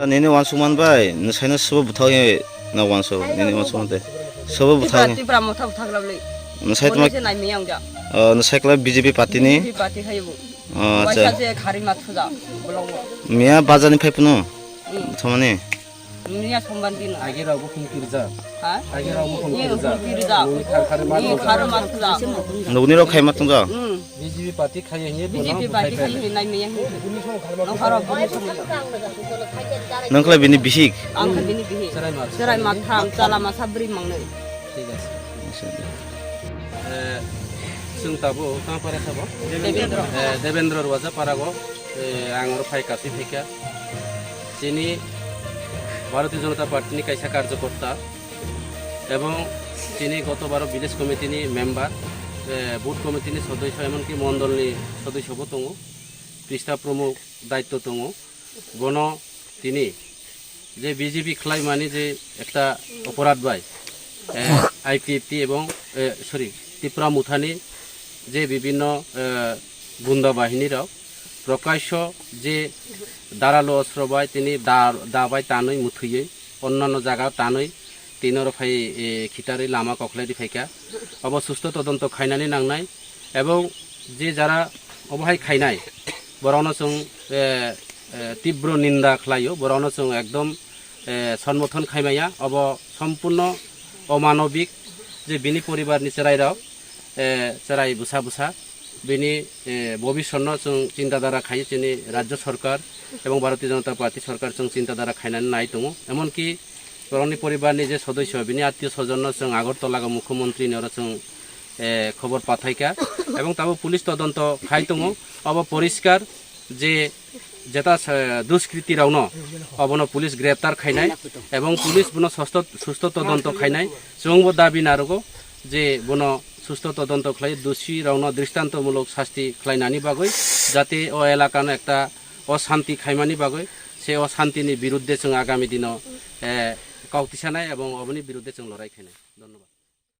Nini wansuman bay, nasaina sobo buthawe na wanso, nini wansuman de. Sobo buthawe. Tibra motha buthaglabli. Nasai tuma nai meyang ja. nasai kala BJP party ni. BJP party hayu. Acha. Waisa je khari mathuja bolong. Mia bazani phaipuno. Thamani. Mia sombandin. Age rabu khungkirja. Ha? Age rabu Ni khungkirja. khungkirja. Ni khari mathuja. Nugni ro khai matungja. BJP party khaiye ni BJP party hayu nai meyang. No kharo boni somo. Nangkala bini bisik. Angka bini bihi. Serai matham cala masabri mangne. ঠিক আছে जों दाबो कां पारा थाबो देवेंद्र रवाजा पारागो आंगर फाइकासि फैका যিনি ভারতীয় জনতা পার্টিनि কাইসা কার্যকর্তা এবং তিনি গতবার ভিলেজ কমিটিनि মেম্বার বুথ কমিটিनि সদস্য এমনকি মন্ডলनि সদস্যবো दङ পৃষ্ঠা প্রমুখ দায়িত্ব दङ গণ তিনি যে বিজেপি খালাইমানি যে একটা অপরাধ বাই আইপিএফটি এবং ত্রিপুরা মুথানি যে বিভিন্ন গুন্ডা বাহিনীরাও প্রকাশ্য যে দাঁড়ালো অস্ত্র বাই তিনি দাবাই টানই মুথুইয়ে অন্যান্য জায়গা টানই তিনর ফাই খিটারি লামা কখলাই ফাইকা অব সুস্থ তদন্ত খাইনানি নাংনাই এবং যে যারা অবহাই খাইনাই বরানো जों তীব্র নিন্দা খালাইও বরানো जों একদম সমর্থন খাইমাইয়া অব সম্পূর্ণ অমানবিক যে বিনি পরিবারनि চেরাইরাव চেরাই বুসা বুসা বিনি ভবিষ্যৎ जों চিন্তাধারা খাই যিনি রাজ্য সরকার এবং ভারতীয় জনতা পার্টি সরকার जों চিন্তাধারা খাইনানি নাই दङ এমনকি বরনি পরিবারनि যে সদস্য বিনি আত্মীয় স্বজন जों আগরতলা মুখ্যমন্ত্রী নরা जों খবর পাঠাইকা এবং তাবো পুলিশ তদন্ত খাই दङ অব পরিষ্কার যে যেটা দুষ্কৃতি রাউন অবন পুলিশ গ্রেপ্তার খাইনাই এবং পুলিশ বন সুস্থ তদন্ত খাইনাই जोंबो দাবি নারগো যে বন সুস্থ তদন্ত খাই দোষী রাউন দৃষ্টান্তমূলক শাস্তি খাইনানি বাগৈ যাতে ও এলাকানো একটা অশান্তি খাইমানি বাগৈ সে অশান্তিनि বিরুদ্ধে जों আগামী দিন কাউতিসানাই এবং অবনি বিরুদ্ধে जों লড়াই খাইনাই